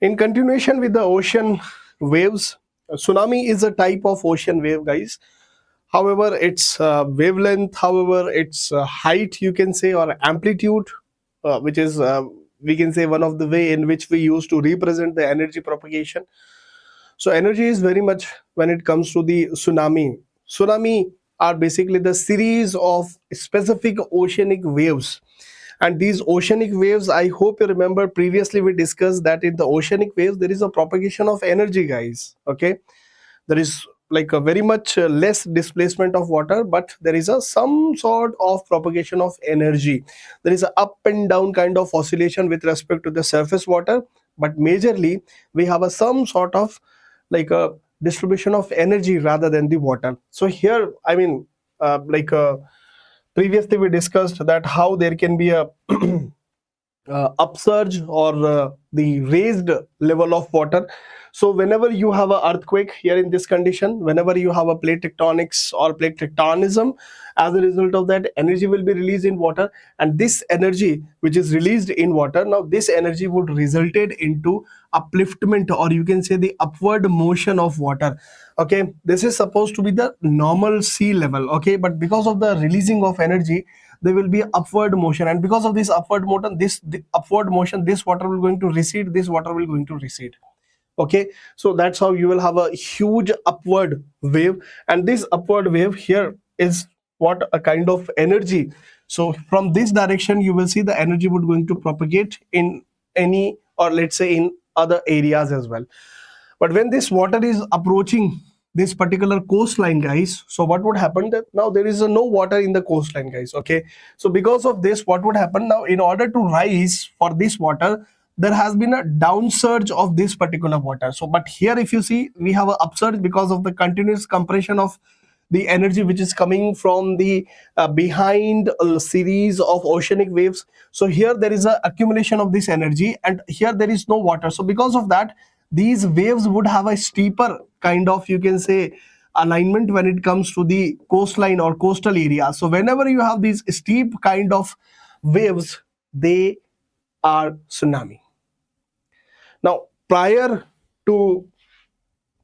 In continuation with the ocean waves, tsunami is a type of ocean wave, guys. However, its wavelength, however, its height, you can say, or amplitude, which is we can say one of the way in which we use to represent the energy propagation. So energy is very much when it comes to the tsunami. Tsunami are basically the series of specific oceanic waves. And these oceanic waves, I hope you remember previously we discussed that in the oceanic waves there is a propagation of energy, guys. Okay, there is like a very much less displacement of water, but there is a some sort of propagation of energy. There is a up and down kind of oscillation with respect to the surface water, but majorly we have a some sort of like a distribution of energy rather than the water. So here, I mean, previously we discussed that how there can be a upsurge or the raised level of water. So whenever you have an earthquake here in this condition, whenever you have a plate tectonics or plate tectonism, as a result of that, energy will be released in water, and this energy which is released in water, now this energy would resulted into upliftment, or you can say the upward motion of water. Okay, this is supposed to be the normal sea level. Okay, but because of the releasing of energy, there will be upward motion, and because of this upward motion, this water will going to recede, this water will going to recede. Okay, so that's how you will have a huge upward wave, and this upward wave here is what a kind of energy. So from this direction you will see the energy would going to propagate in any, or let's say in other areas as well. But when this water is approaching this particular coastline, guys, so what would happen, that now there is no water in the coastline, guys. Okay, so because of this, what would happen now, in order to rise for this water, there has been a downsurge of this particular water. So but here if you see, we have an upsurge because of the continuous compression of the energy which is coming from the behind a series of oceanic waves. So here there is a accumulation of this energy, and here there is no water. So because of that, these waves would have a steeper kind of, you can say, alignment when it comes to the coastline or coastal area. So whenever you have these steep kind of waves, they are tsunami. Now prior to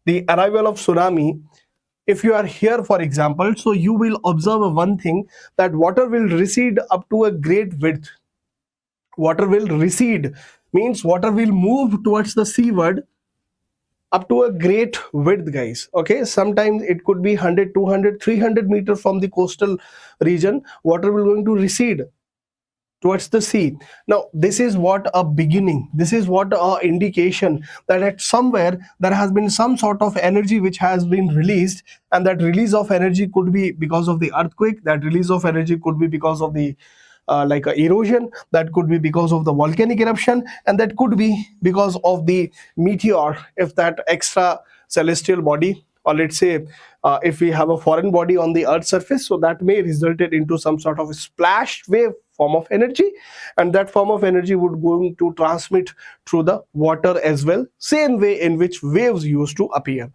the arrival of tsunami, if you are here for example, so you will observe one thing, that water will recede up to a great width. Water will recede means water will move towards the seaward up to a great width, guys. Okay, sometimes it could be 100, 200, 300 meter from the coastal region, water will going to recede towards the sea. Now this is what a beginning, this is what a indication that at somewhere there has been some sort of energy which has been released, and that release of energy could be because of the earthquake, that release of energy could be because of the erosion, that could be because of the volcanic eruption, and that could be because of the meteor, if that extra celestial body, or let's say if we have a foreign body on the earth's surface, so that may result it into some sort of a splash wave form of energy, and that form of energy would going to transmit through the water as well, same way in which waves used to appear.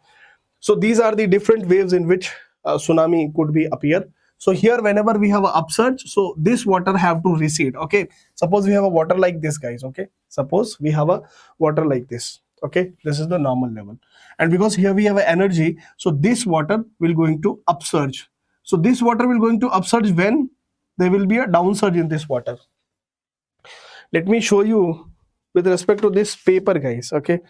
So these are the different waves in which tsunami could be appear. So here whenever we have an upsurge, so this water have to recede. Okay, suppose we have a water like this, guys. Okay, suppose we have a water like this. Okay, this is the normal level, and because here we have an energy, so this water will going to upsurge. So this water will going to upsurge when there will be a downsurge in this water. Let me show you with respect to this paper, guys. Okay,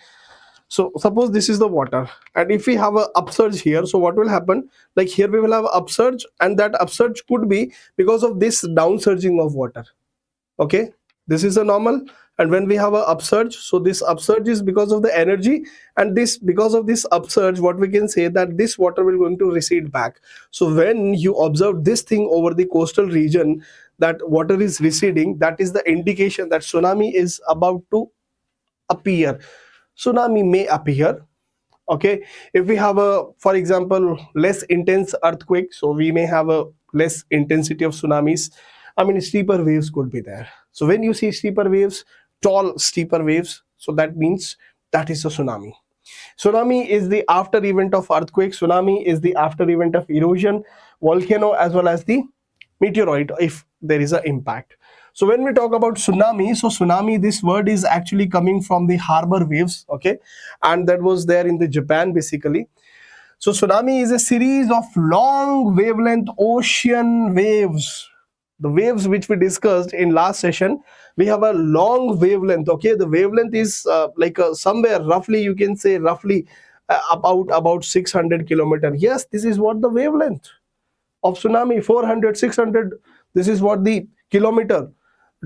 so suppose this is the water, and if we have a upsurge here, so what will happen, like here we will have upsurge, and that upsurge could be because of this downsurging of water. Okay, this is a normal, and when we have a upsurge, so this upsurge is because of the energy, and this because of this upsurge, what we can say that this water will going to recede back. So when you observe this thing over the coastal region, that water is receding, that is the indication that tsunami is about to appear. Tsunami may appear. Okay, if we have a, for example, less intense earthquake, so we may have a less intensity of tsunamis. I mean, steeper waves could be there. So when you see steeper waves, tall steeper waves, so that means that is a tsunami. Tsunami is the after event of earthquake. Tsunami is the after event of erosion, volcano, as well as the meteoroid if there is an impact. So when we talk about tsunami, so tsunami, this word is actually coming from the harbor waves, okay, and that was there in the Japan basically. So tsunami is a series of long wavelength ocean waves. The waves which we discussed in last session, we have a long wavelength, okay. The wavelength is somewhere roughly, you can say roughly about 600 kilometer. Yes, this is what the wavelength of tsunami, 400, 600. This is what the kilometer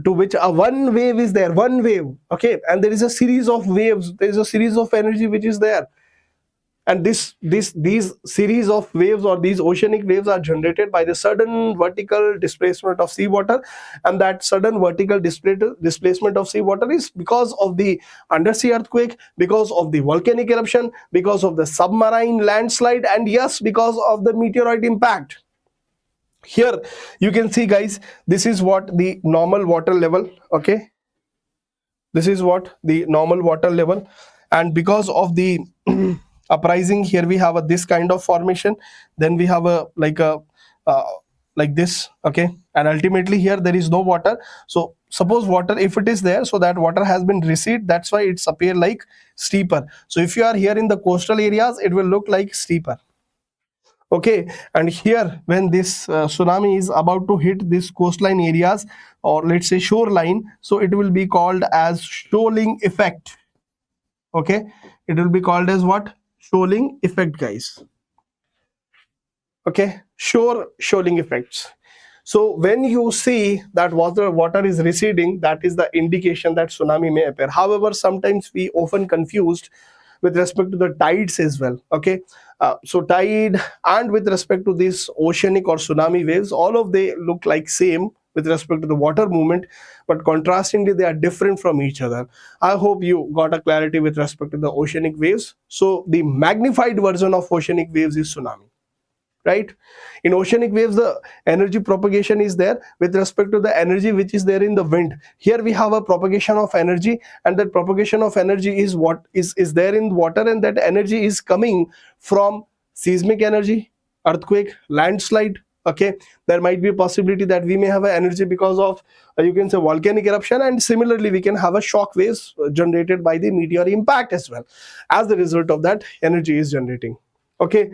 to which a one wave is there, one wave, okay. And there is a series of waves, there is a series of energy which is there, and these series of waves or these oceanic waves are generated by the sudden vertical displacement of seawater, and that sudden vertical displacement of seawater is because of the undersea earthquake, because of the volcanic eruption, because of the submarine landslide, and yes, because of the meteorite impact. Here you can see, guys, this is what the normal water level, okay. This is what the normal water level, and because of the uprising, here we have this kind of formation, then we have a uh, like this, okay. And ultimately here there is no water. So suppose water, if it is there, so that water has been receded, that's why it's appear like steeper. So if you are here in the coastal areas, it will look like steeper, okay. And here when this tsunami is about to hit this coastline areas, or let's say shoreline, so it will be called as shoaling effect, okay. It will be called as what? Shoaling effect, guys, okay. Shoaling effects. So when you see that water is receding, that is the indication that tsunami may appear. However, sometimes we often confused with respect to the tides as well, okay. So tide and with respect to these oceanic or tsunami waves, all of they look like same with respect to the water movement, but contrastingly they are different from each other. I hope you got a clarity with respect to the oceanic waves. So the magnified version of oceanic waves is tsunami, right? In oceanic waves, the energy propagation is there with respect to the energy which is there in the wind. Here we have a propagation of energy, and that propagation of energy is what is there in water, and that energy is coming from seismic energy, earthquake, landslide, okay. There might be a possibility that we may have an energy because of you can say volcanic eruption, and similarly we can have a shock waves generated by the meteor impact as well. As the result of that, energy is generating, okay.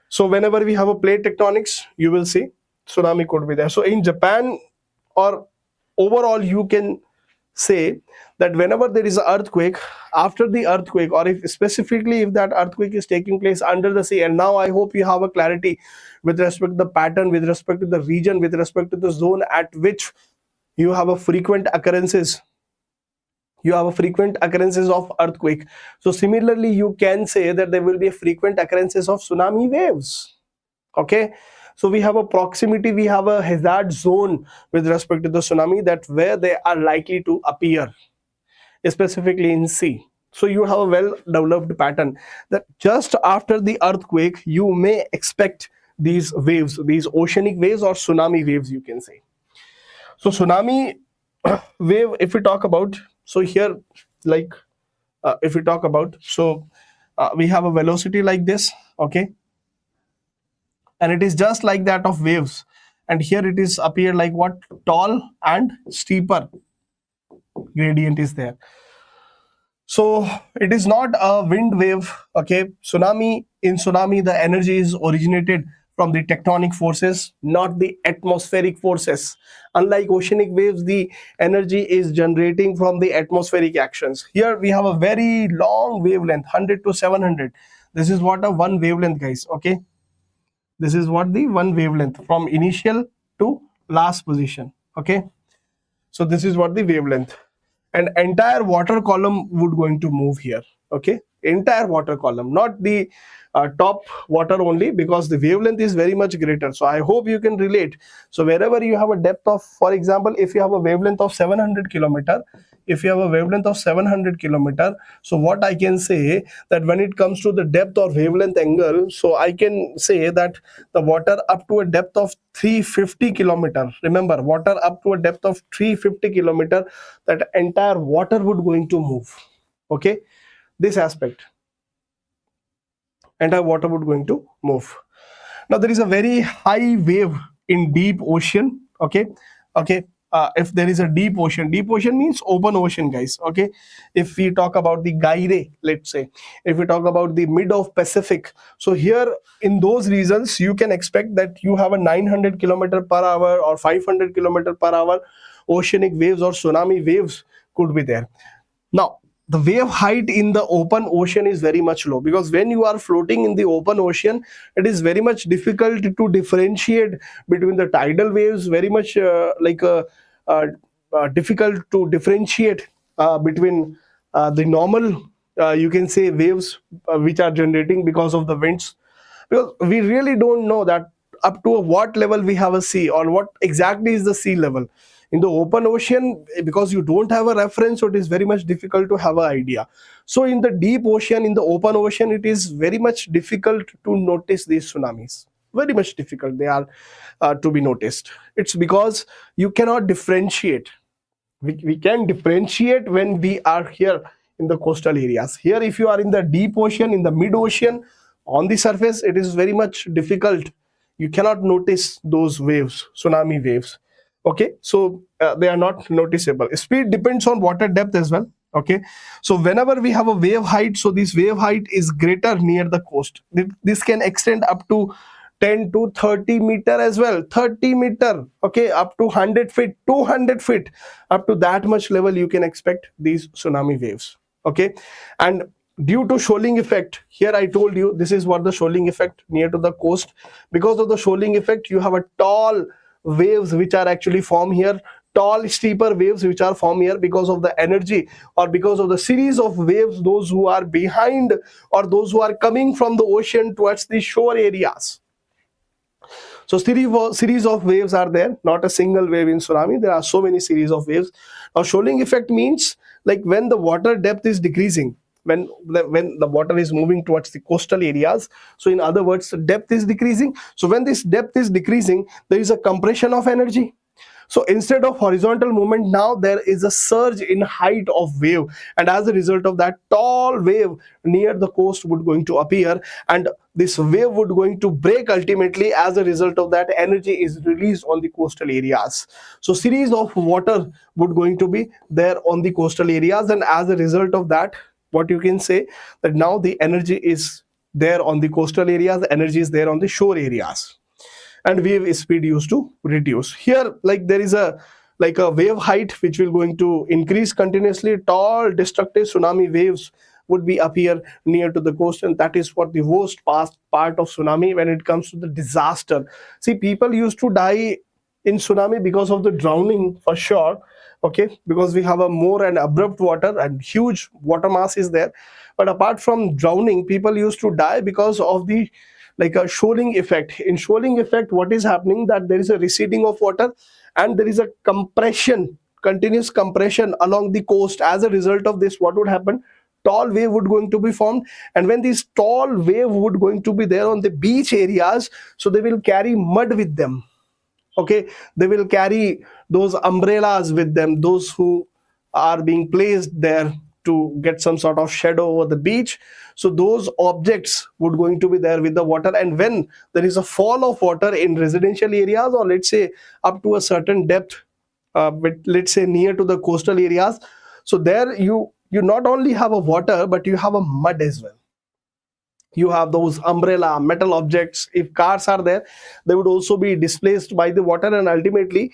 So whenever we have a plate tectonics, you will see tsunami could be there. So in Japan, or overall, you can say that whenever there is an earthquake, after the earthquake, or if specifically if that earthquake is taking place under the sea, and now I hope you have a clarity with respect to the pattern, with respect to the region, with respect to the zone at which you have a frequent occurrences, of earthquake. So similarly, you can say that there will be a frequent occurrences of tsunami waves, okay. So we have a proximity, we have a hazard zone with respect to the tsunami, that where they are likely to appear, specifically in sea. So you have a well developed pattern that just after the earthquake you may expect these waves, these oceanic waves or tsunami waves, you can say. So tsunami wave, if we talk about, so here, like if we talk about, so we have a velocity like this, okay, and it is just like that of waves, and here it is appear like what? Tall and steeper gradient is there. So it is not a wind wave, okay. In tsunami the energy is originated from the tectonic forces, not the atmospheric forces. Unlike oceanic waves, the energy is generating from the atmospheric actions. Here we have a very long wavelength, 100 to 700. This is what a one wavelength, guys, okay. This is what the one wavelength from initial to last position, okay. So this is what the wavelength, and entire water column would going to move here, okay. Entire water column, not the top water only, because the wavelength is very much greater. So I hope you can relate. So wherever you have a depth of, for example, if you have a wavelength of 700 kilometer, so what I can say, that when it comes to the depth or wavelength angle, so I can say that the water up to a depth of 350 kilometer, remember, water up to a depth of 350 kilometer, that entire water would going to move, okay. This aspect, entire water would going to move. Now there is a very high wave in deep ocean, okay. if there is a deep ocean means open ocean, guys. Okay, if we talk about the Gyre, let's say, if we talk about the mid of Pacific, so here in those regions you can expect that you have a 900 kilometer per hour or 500 kilometer per hour oceanic waves or tsunami waves could be there. Now, the wave height in the open ocean is very much low, because when you are floating in the open ocean, it is very much difficult to differentiate between the tidal waves, very much uh, difficult to differentiate between the normal, you can say, waves which are generating because of the winds, because we really don't know that up to what level we have a sea, or what exactly is the sea level in the open ocean, because you don't have a reference, so it is very much difficult to have an idea. So in the deep ocean, in the open ocean, it is very much difficult to notice these tsunamis, very much difficult they are to be noticed. It's because you cannot differentiate. We can differentiate when we are here in the coastal areas. Here, if you are in the deep ocean, in the mid ocean, on the surface, it is very much difficult. You cannot notice those waves, tsunami waves. Okay, so they are not noticeable. Speed depends on water depth as well. Okay, so whenever we have a wave height, so this wave height is greater near the coast. This can extend up to 10 to 30 meter as well, 30 meter, okay, up to 100 feet, 200 feet, up to that much level you can expect these tsunami waves. Okay, and due to shoaling effect, here I told you this is what the shoaling effect near to the coast. Because of the shoaling effect, you have a tall waves which are actually formed here, tall steeper waves which are formed here because of the energy, or because of the series of waves, those who are behind or those who are coming from the ocean towards the shore areas. So series of waves are there, not a single wave in tsunami. There are so many series of waves. Now, shoaling effect means like when the water depth is decreasing, when the water is moving towards the coastal areas. So in other words, the depth is decreasing. So when this depth is decreasing, there is a compression of energy. So instead of horizontal movement, now there is a surge in height of wave, and as a result of that, tall wave near the coast would going to appear, and this wave would going to break ultimately. As a result of that, energy is released on the coastal areas. So series of water would going to be there on the coastal areas, and as a result of that, what you can say that now the energy is there on the coastal areas, the energy is there on the shore areas, and wave speed used to reduce. Here, like there is a like a wave height which will going to increase continuously. Tall destructive tsunami waves would be appear near to the coast, and that is what the worst part of tsunami when it comes to the disaster. See, people used to die in tsunami because of the drowning for sure. Okay, because we have a more and abrupt water and huge water mass is there. But apart from drowning, people used to die because of the like a shoaling effect. In shoaling effect, what is happening, that there is a receding of water and there is a compression, continuous compression along the coast. As a result of this, what would happen, tall wave would going to be formed, and when this tall wave would going to be there on the beach areas, so they will carry mud with them. Okay, they will carry those umbrellas with them, those who are being placed there to get some sort of shadow over the beach. So those objects would going to be there with the water, and when there is a fall of water in residential areas, or let's say up to a certain depth, but let's say near to the coastal areas, so there you not only have a water, but you have a mud as well. You have those umbrella metal objects. If cars are there, they would also be displaced by the water and ultimately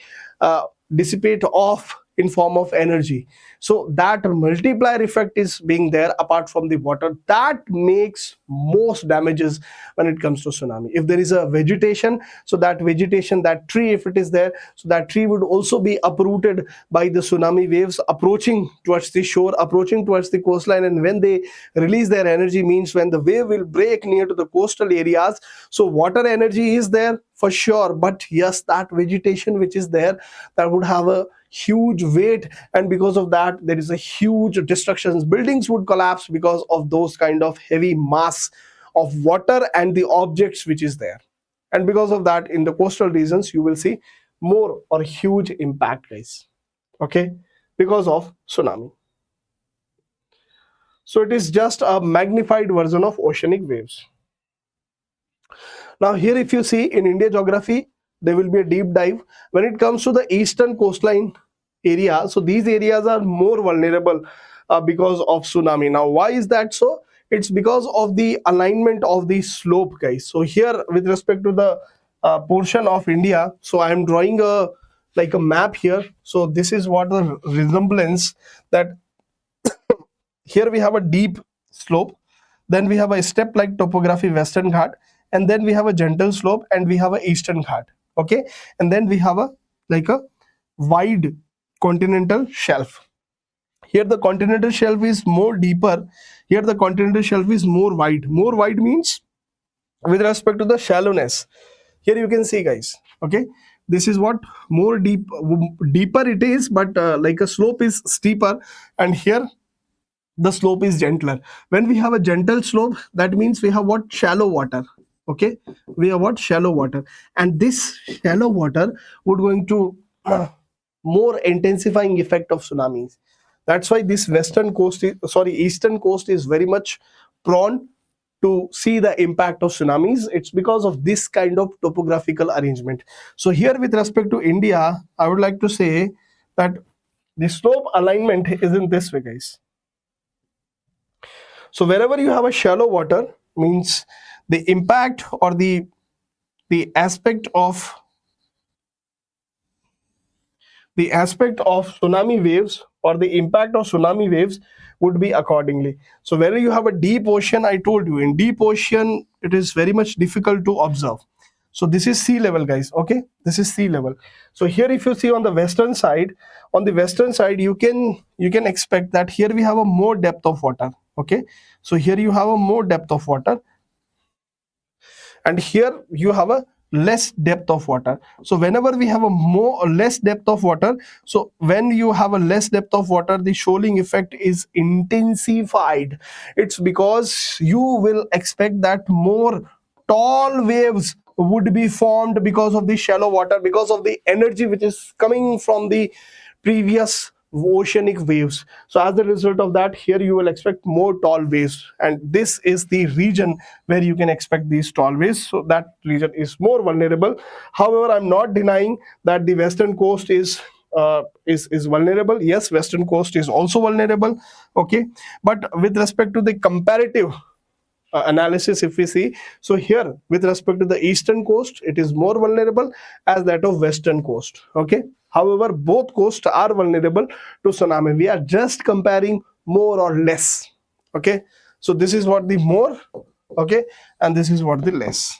dissipate off in form of energy. So that multiplier effect is being there apart from the water, that makes most damages when it comes to tsunami. If there is a vegetation, so that vegetation, that tree, if it is there, so that tree would also be uprooted by the tsunami waves approaching towards the shore, approaching towards the coastline. And when they release their energy, means when the wave will break near to the coastal areas, so water energy is there for sure, but yes, that vegetation which is there, that would have a huge weight, and because of that there is a huge destructions. Buildings would collapse because of those kind of heavy mass of water and the objects which is there. And because of that, in the coastal regions you will see more or huge impact, guys. Okay, because of tsunami. So it is just a magnified version of oceanic waves. Now here, if you see in India geography, there will be a deep dive. When it comes to the eastern coastline area, so these areas are more vulnerable because of tsunami. Now, why is that so? It's because of the alignment of the slope, guys. So here, with respect to the portion of India, so I am drawing a like a map here. So this is what the resemblance, that here we have a deep slope, then we have a step like topography western ghat, and then we have a gentle slope, and we have a eastern ghat. Okay, and then we have a like a wide continental shelf. Here the continental shelf is more deeper, here the continental shelf is more wide. More wide means with respect to the shallowness. Here you can see, guys. Okay, this is what more deeper it is, but like a slope is steeper, and here the slope is gentler. When we have a gentle slope, that means we have what? Shallow water. Okay, we have what? Shallow water, and this shallow water would going to more intensifying effect of tsunamis. That's why this western coast is, sorry, eastern coast is very much prone to see the impact of tsunamis. It's because of this kind of topographical arrangement. So here, with respect to India, I would like to say that the slope alignment is in this way, guys. So wherever you have a shallow water, means the impact or the aspect of tsunami waves, or the impact of tsunami waves, would be accordingly. So where you have a deep ocean, I told you, in deep ocean it is very much difficult to observe. So this is sea level, guys. Okay, this is sea level. So here, if you see on the western side, you can expect that here we have a more depth of water. Okay, so here you have a more depth of water, and here you have a less depth of water. So whenever we have a more or less depth of water, so when you have a less depth of water, the shoaling effect is intensified. It's because you will expect that more tall waves would be formed because of the shallow water, because of the energy which is coming from the previous oceanic waves. So as a result of that, here you will expect more tall waves, and this is the region where you can expect these tall waves. So that region is more vulnerable. However, I'm not denying that the western coast is vulnerable. Yes, western coast is also vulnerable. Okay, but with respect to the comparative analysis, if we see, so here with respect to the eastern coast, it is more vulnerable as that of western coast. Okay, however, both coasts are vulnerable to tsunami. We are just comparing more or less. Okay, so this is what the more, okay, and this is what the less.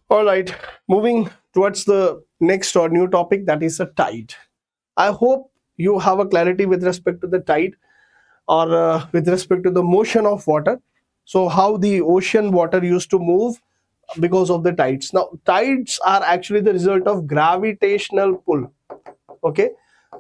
All right, moving towards the next or new topic, that is a tide. I hope you have a clarity with respect to the tide, or with respect to the motion of water. So how the ocean water used to move because of the tides. Now, tides are actually the result of gravitational pull. Okay,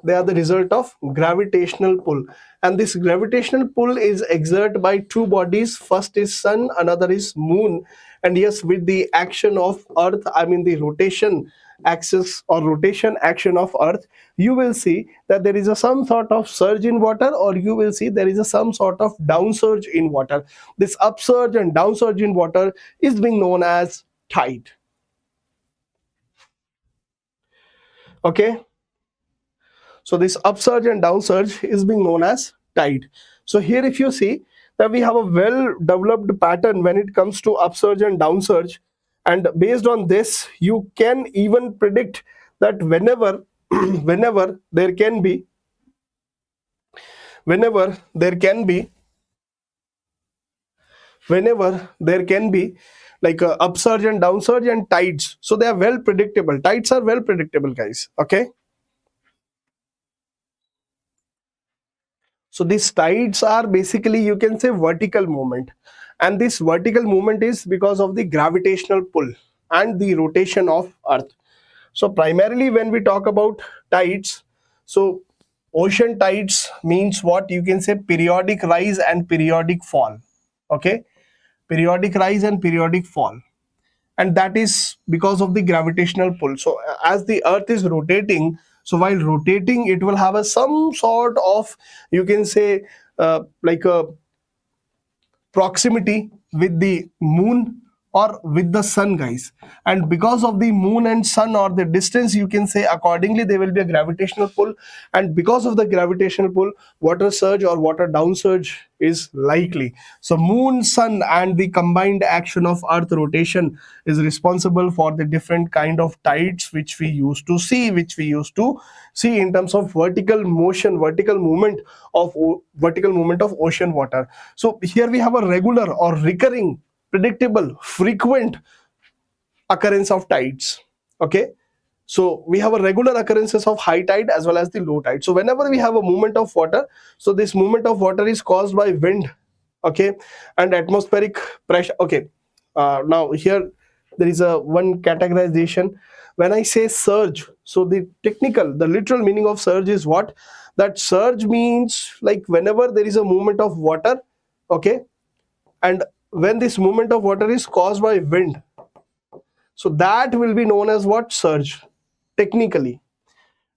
they are the result of gravitational pull, and this gravitational pull is exerted by two bodies. First is sun, another is moon. And yes, with the action of earth, I mean the rotation axis or rotation action of earth, you will see that there is a some sort of surge in water, or you will see there is a some sort of downsurge in water. This upsurge and downsurge in water is being known as tide. Okay, so this upsurge and downsurge is being known as tide. So here, if you see that we have a well developed pattern when it comes to upsurge and downsurge, and based on this, you can even predict that whenever whenever there can be whenever there can be whenever there can be like a upsurge and downsurge and tides, so they are well predictable. Tides are well predictable, guys. Okay, so these tides are basically, you can say, vertical movement, and this vertical movement is because of the gravitational pull and the rotation of earth. So primarily when we talk about tides, so ocean tides means what? You can say periodic rise and periodic fall. Okay, periodic rise and periodic fall, and that is because of the gravitational pull. So as the earth is rotating, so while rotating, it will have a some sort of, you can say, like a proximity with the moon or with the sun, guys. And because of the moon and sun, or the distance, you can say accordingly there will be a gravitational pull, and because of the gravitational pull, water surge or water down surge is likely. So moon, sun, and the combined action of earth rotation is responsible for the different kind of tides which we used to see, in terms of vertical motion, vertical movement of ocean water. So here we have a regular or recurring, predictable, frequent occurrence of tides. Okay, so we have a regular occurrences of high tide as well as the low tide. So whenever we have a movement of water, so this movement of water is caused by wind, okay, and atmospheric pressure. Okay, now here there is a one categorization. When I say surge, so the literal meaning of surge is what? That surge means like whenever there is a movement of water, okay, and when this movement of water is caused by wind, so that will be known as what? Surge, technically.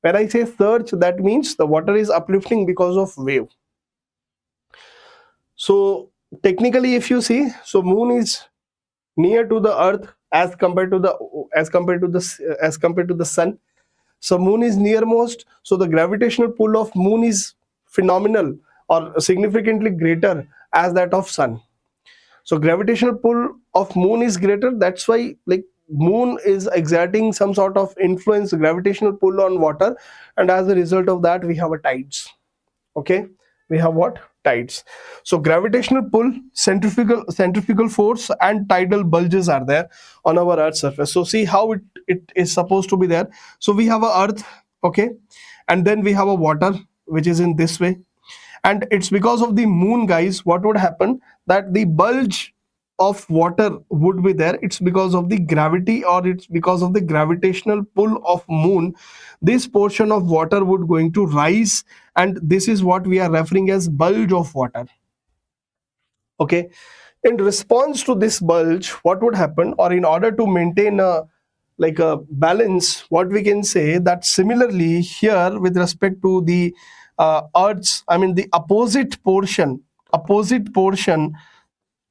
When I say surge, that means the water is uplifting because of wave. So technically, if you see, so moon is near to the earth as compared to the sun. So moon is nearmost, so the gravitational pull of moon is phenomenal or significantly greater as that of sun. So gravitational pull of moon is greater, that's why like moon is exerting some sort of influence, gravitational pull on water, and as a result of that we have a tides. Okay, we have what? Tides. So gravitational pull, centrifugal force, and tidal bulges are there on our earth's surface. So see how it is supposed to be there. So we have a earth, okay, and then we have a water which is in this way, and it's because of the moon, guys. What would happen? That the bulge of water would be there. It's because of the gravity, or it's because of the gravitational pull of moon. This portion of water would going to rise, and this is what we are referring as bulge of water. Okay, in response to this bulge, what would happen, or in order to maintain a balance, what we can say that similarly here with respect to the earth's, I mean the opposite portion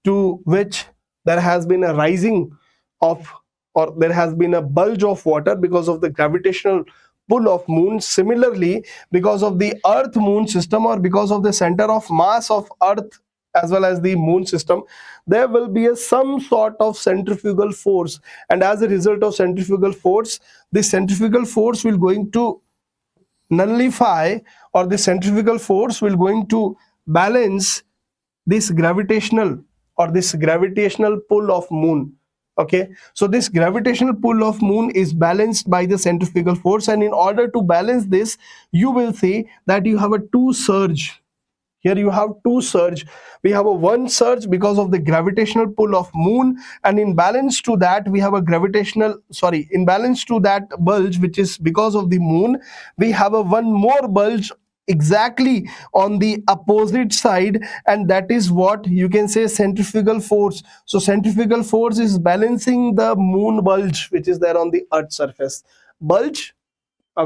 to which there has been a rising of, or there has been a bulge of water because of the gravitational pull of moon. Similarly, because of the earth moon system, or because of the center of mass of earth as well as the moon system, there will be some sort of centrifugal force, and as a result of centrifugal force, this centrifugal force will going to nullify, or the centrifugal force will going to balance this gravitational pull of moon. Okay, so this gravitational pull of moon is balanced by the centrifugal force, and in order to balance this, you will see that you have a two surge. Here you have two surge. We have a one surge because of the gravitational pull of moon, and in balance to that we have a in balance to that bulge which is because of the moon, we have a one more bulge exactly on the opposite side, and that is what you can say centrifugal force. So centrifugal force is balancing the moon bulge which is there on the earth surface. Bulge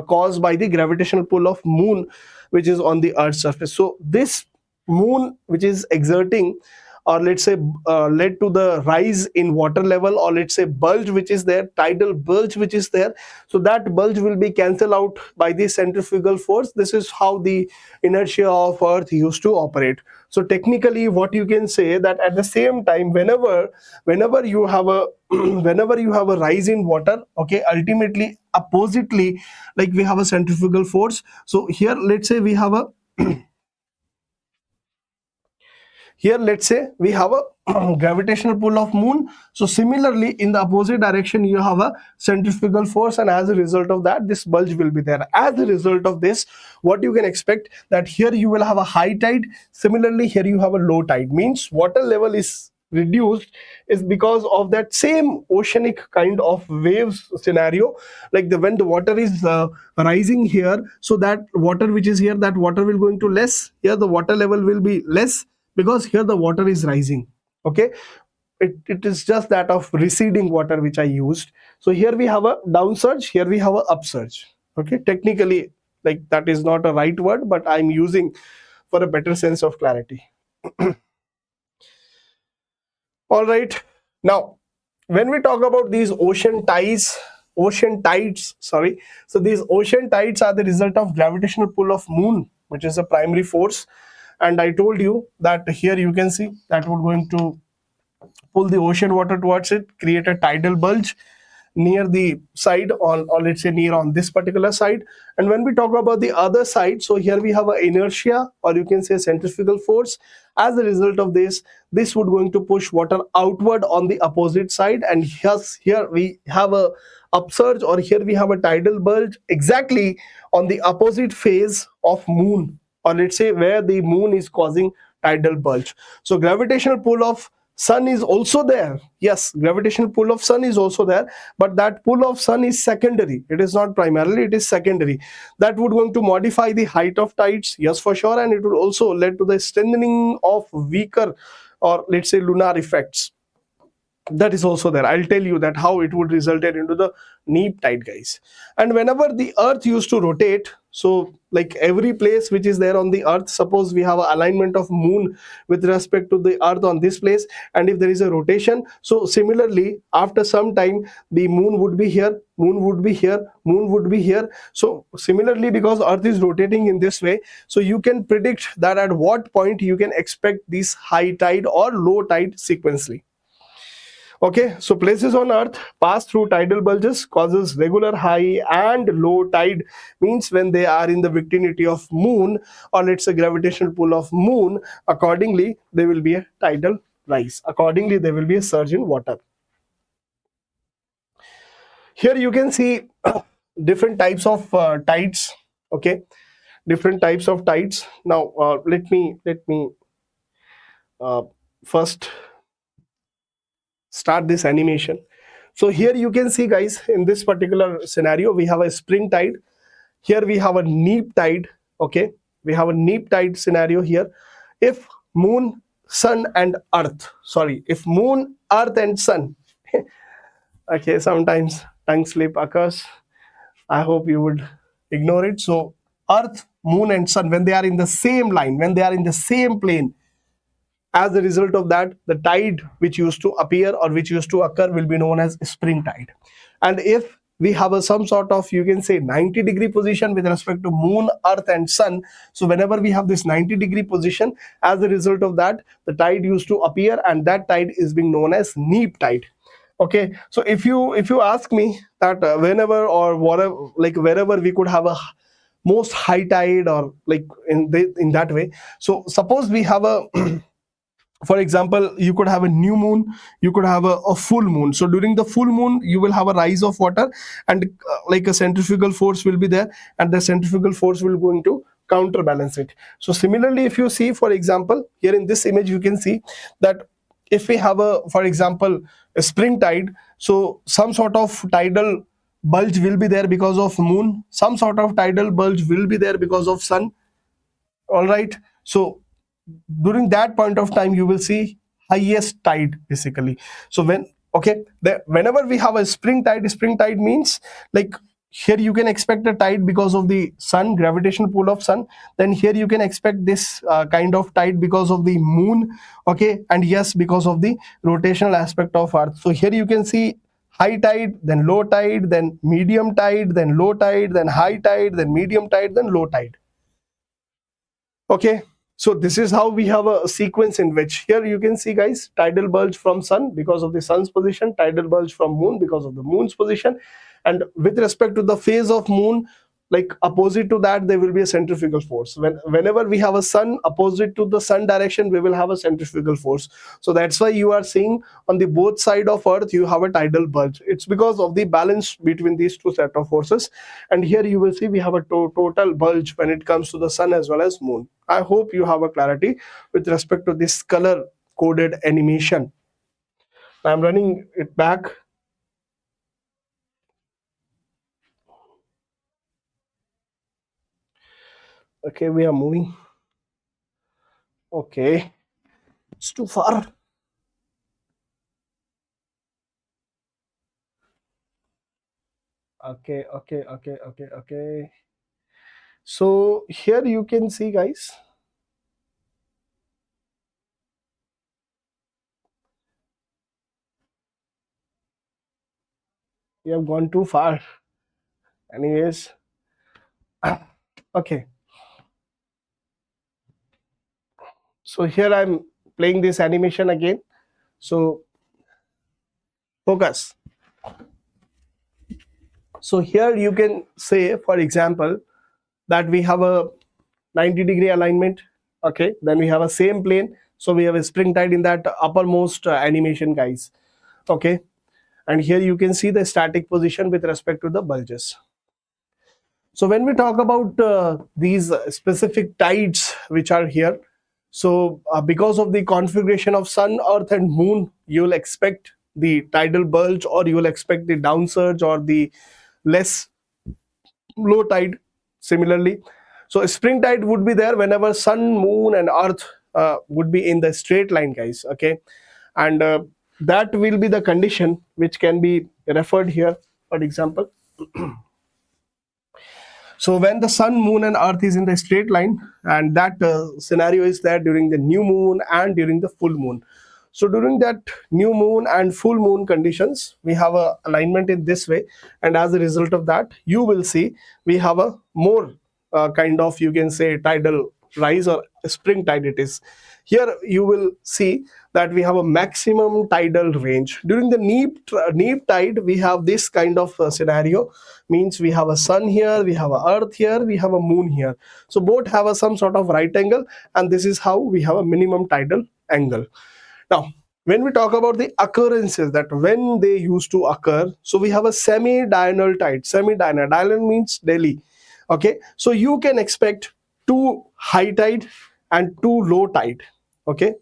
caused by the gravitational pull of moon which is on the earth's surface. So this moon which is exerting, or let's say led to the rise in water level, or let's say bulge which is there, tidal bulge which is there, so that bulge will be cancelled out by the centrifugal force. This is how the inertia of earth used to operate. So technically what you can say that at the same time, whenever you have a whenever you have a rise in water, okay, ultimately oppositely, like we have a centrifugal force. So here let's say we have a here let's say we have a gravitational pull of moon. So similarly in the opposite direction you have a centrifugal force, and as a result of that this bulge will be there. As a result of this, what you can expect that here you will have a high tide, similarly here you have a low tide. Means water level is reduced is because of that same oceanic kind of waves scenario, like when the water is rising here, so that water which is here, that water will going to less, here the water level will be less because here the water is rising. Okay, it is just that of receding water which I used. So here we have a downsurge, here we have a upsurge. Okay, technically like that is not a right word, but I'm using for a better sense of clarity. All right. Now, when we talk about these ocean tides, sorry. So these ocean tides are the result of gravitational pull of moon, which is a primary force. And I told you that here you can see that we're going to pull the ocean water towards it, create a tidal bulge near the side on, or let's say near on this particular side. And when we talk about the other side, so here we have an inertia, or you can say centrifugal force. As a result of this would going to push water outward on the opposite side, and here we have a upsurge, or here we have a tidal bulge exactly on the opposite phase of moon, or let's say where the moon is causing tidal bulge. So gravitational pull of sun is also there. Yes, gravitational pull of sun is also there, but that pull of sun is secondary. It is not primarily, it is secondary. That would going to modify the height of tides, yes, for sure, and it would also lead to the strengthening of weaker, or let's say lunar effects. That is also there. I'll tell you that how it would result into the neap tide, guys. And whenever the earth used to rotate, so like every place which is there on the earth, suppose we have an alignment of moon with respect to the earth on this place, and if there is a rotation, so similarly after some time the moon would be here, moon would be here, moon would be here. So similarly, because earth is rotating in this way, so you can predict that at what point you can expect this high tide or low tide sequentially. Okay, so places on earth pass through tidal bulges causes regular high and low tide, means when they are in the vicinity of moon, or let's say gravitational pull of moon, accordingly there will be a tidal rise, accordingly there will be a surge in water. Here you can see different types of tides. Okay, different types of tides. Now let me uh, first start this animation. So here you can see, guys, in this particular scenario we have a spring tide, here we have a neap tide. Okay, we have a neap tide scenario here. If moon, sun and earth, sorry, if moon, earth and sun okay, sometimes tongue slip occurs, I hope you would ignore it. So earth, moon and sun, when they are in the same line, when they are in the same plane, as a result of that, the tide which used to appear or which used to occur will be known as spring tide. And if we have some sort of, you can say, 90-degree position with respect to moon, earth and sun, so whenever we have this 90-degree position, as a result of that, the tide used to appear, and that tide is being known as neap tide. Okay, so if you ask me that whenever or whatever, like wherever we could have a most high tide, or like in that way, so suppose we have a for example, you could have a new moon, you could have a full moon. So during the full moon you will have a rise of water, and like a centrifugal force will be there, and the centrifugal force will going to counterbalance it. So similarly, if you see, for example, here in this image you can see that if we have a, for example, a spring tide, so some sort of tidal bulge will be there because of moon, some sort of tidal bulge will be there because of sun. All right, so during that point of time you will see highest tide basically. So when, okay, whenever we have a spring tide means like here you can expect a tide because of the sun, gravitational pull of sun. Then here you can expect this kind of tide because of the moon. Okay, and yes, because of the rotational aspect of earth. So here you can see high tide, then low tide, then medium tide, then low tide, then high tide, then medium tide, then low tide. Okay, so this is how we have a sequence in which here you can see, guys, tidal bulge from sun because of the sun's position, tidal bulge from moon because of the moon's position, and with respect to the phase of moon, like opposite to that, there will be a centrifugal force. Whenever we have a sun opposite to the sun direction, we will have a centrifugal force. So that's why you are seeing on the both side of earth you have a tidal bulge. It's because of the balance between these two set of forces. And here you will see we have a total bulge when it comes to the sun as well as moon. I hope you have a clarity with respect to this color coded animation. I'm running it back. Okay, we are moving. Okay, it's too far. Okay. So here you can see, guys, You have gone too far. Anyways, okay. So here I'm playing this animation again. So focus. So here you can say, for example, that we have a 90-degree alignment. Okay, then we have a same plane. So we have a spring tide in that uppermost animation, guys. Okay, and here you can see the static position with respect to the bulges. So when we talk about these specific tides which are here, so because of the configuration of sun, earth and moon, you will expect the tidal bulge, or you will expect the downsurge or the less low tide similarly. So spring tide would be there whenever sun, moon and earth would be in the straight line, guys. Okay, and that will be the condition which can be referred here, for example. So when the sun, moon and earth is in the straight line, and that scenario is there during the new moon and during the full moon. So during that new moon and full moon conditions, we have a alignment in this way, and as a result of that, you will see we have a more kind of, you can say, tidal rise or spring tide it is. Here you will see that we have a maximum tidal range. During the neap tide, we have this kind of scenario, means we have a sun here, we have a earth here, we have a moon here. So both have a some sort of right angle, and this is how we have a minimum tidal angle. Now, when we talk about the occurrences, that when they used to occur, so we have a semi-diurnal tide. Semi-diurnal, diurnal means daily. Okay, so you can expect two high tide and two low tide. Okay,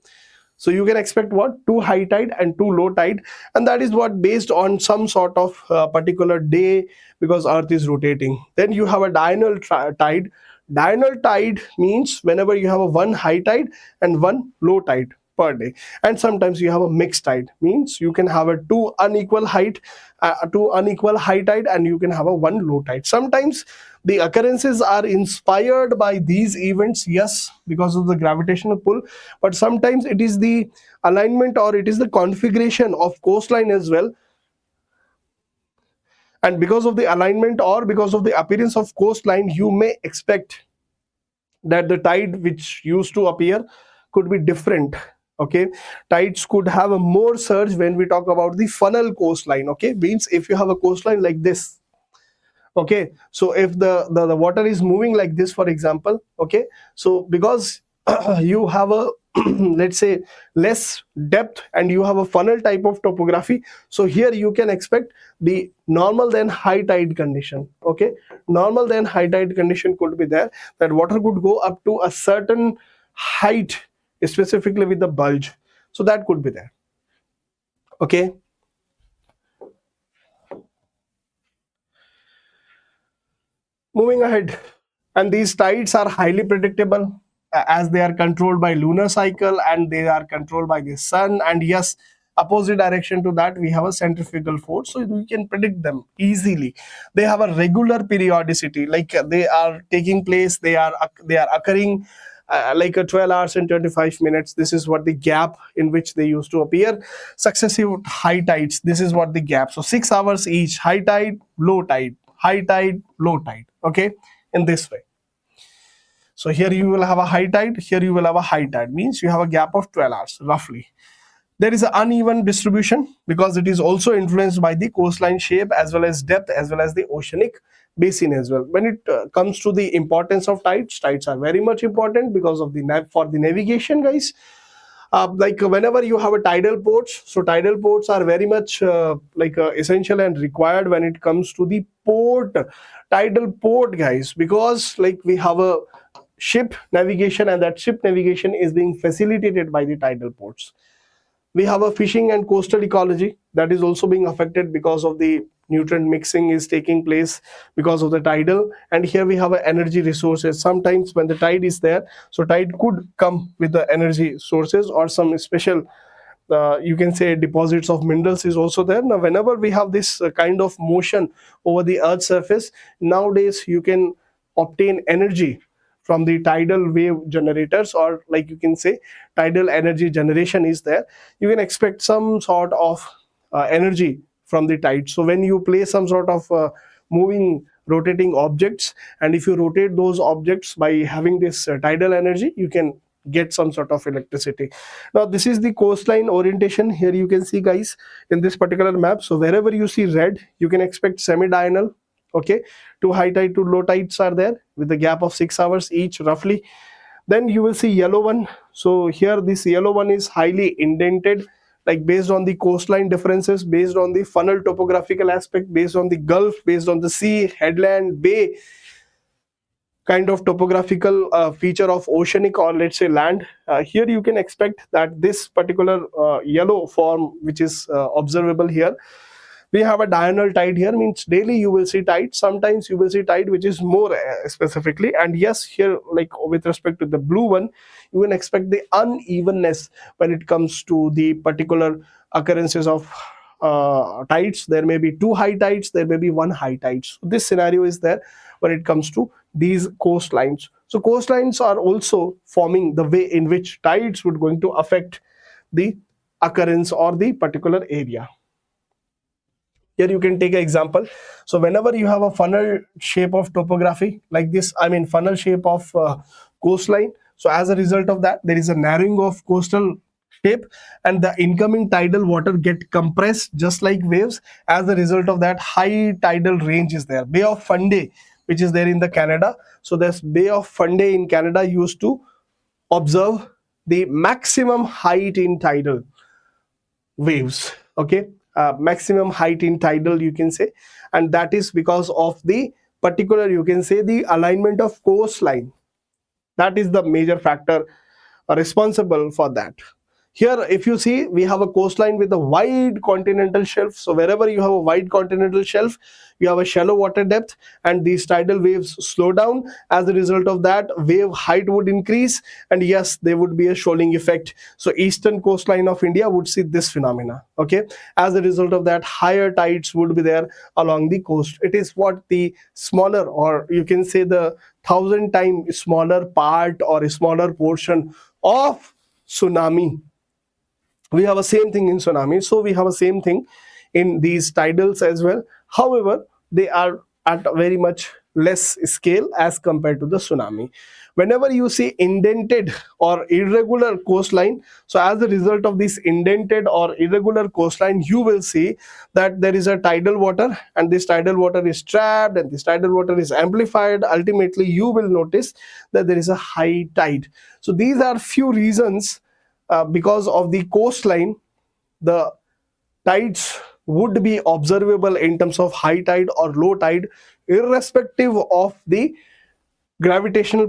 so you can expect what? Two high tide and two low tide, and that is what based on some sort of particular day, because earth is rotating. Then you have a diurnal tide. Diurnal tide means whenever you have a one high tide and one low tide per day. And sometimes you have a mixed tide, means you can have a two unequal high tide, and you can have a one low tide. Sometimes the occurrences are inspired by these events, yes, because of the gravitational pull, but sometimes it is the alignment or it is the configuration of coastline as well. And because of the alignment or because of the appearance of coastline, you may expect that the tide which used to appear could be different. Okay, tides could have a more surge when we talk about the funnel coastline. Okay, means if you have a coastline like this, okay, so if the water is moving like this, for example, okay, so because you have a let's say less depth and you have a funnel type of topography, so here you can expect the normal then high tide condition. Okay, normal then high tide condition could be there, that water could go up to a certain height, specifically with the bulge, so that could be there. Okay, moving ahead, and these tides are highly predictable as they are controlled by lunar cycle and they are controlled by the sun. And yes, opposite direction to that, we have a centrifugal force, so we can predict them easily. They have a regular periodicity, like they are taking place, they are occurring like a 12 hours and 25 minutes. This is what the gap in which they used to appear. Successive high tides, this is what the gap, so 6 hours each, high tide, low tide, high tide, low tide. Okay, in this way. So here you will have a high tide, here you will have a high tide, means you have a gap of 12 hours roughly. There is an uneven distribution because it is also influenced by the coastline shape as well as depth as well as the oceanic basin as well. When it comes to the importance of tides, tides are very much important because of the for the navigation, guys. Like whenever you have a tidal ports, so tidal ports are very much essential and required when it comes to the port, tidal port, guys, because like we have a ship navigation, and that ship navigation is being facilitated by the tidal ports. We have a fishing and coastal ecology that is also being affected because of the nutrient mixing is taking place because of the tidal. And here we have a energy resources. Sometimes when the tide is there, so tide could come with the energy sources or some special you can say deposits of minerals is also there. Now whenever we have this kind of motion over the earth's surface, nowadays you can obtain energy from the tidal wave generators, or like you can say tidal energy generation is there. You can expect some sort of energy from the tide. So when you place some sort of moving rotating objects, and if you rotate those objects by having this tidal energy, you can get some sort of electricity. Now this is the coastline orientation. Here you can see, guys, in this particular map, so wherever you see red, you can expect semi-diurnal. Okay, two high tide, two low tides are there with a gap of 6 hours each roughly. Then you will see yellow one. So here this yellow one is highly indented, like based on the coastline differences, based on the funnel topographical aspect, based on the gulf, based on the sea, headland, bay kind of topographical feature of oceanic, or let's say land. Here you can expect that this particular yellow form which is observable here, we have a diurnal tide here, means daily you will see tide. Sometimes you will see tide which is more specifically, and yes, here like with respect to the blue one, you can expect the unevenness when it comes to the particular occurrences of tides. There may be two high tides, there may be one high tide. So this scenario is there when it comes to these coastlines. So coastlines are also forming the way in which tides would going to affect the occurrence or the particular area. Here you can take an example. So whenever you have a funnel shape of topography like this, I mean funnel shape of coastline, so as a result of that, there is a narrowing of coastal shape, and the incoming tidal water get compressed just like waves. As a result of that, high tidal range is there. Bay of Fundy, which is there in the Canada. So this Bay of Fundy in Canada used to observe the maximum height in tidal waves. Okay, maximum height in tidal, you can say, and that is because of the particular, you can say, the alignment of coastline. That is the major factor responsible for that. Here if you see, we have a coastline with a wide continental shelf. So wherever you have a wide continental shelf, you have a shallow water depth, and these tidal waves slow down. As a result of that, wave height would increase, and yes, there would be a shoaling effect. So eastern coastline of India would see this phenomena. Okay, as a result of that, higher tides would be there along the coast. It is what the smaller, or you can say the 1,000 times smaller part or a smaller portion of tsunami. We have a same thing in tsunami, so we have a same thing in these tidals as well. However, they are at a very much less scale as compared to the tsunami. Whenever you see indented or irregular coastline, so as a result of this indented or irregular coastline, you will see that there is a tidal water, and this tidal water is trapped, and this tidal water is amplified. Ultimately, you will notice that there is a high tide. So these are few reasons because of the coastline, the tides would be observable in terms of high tide or low tide, irrespective of the gravitational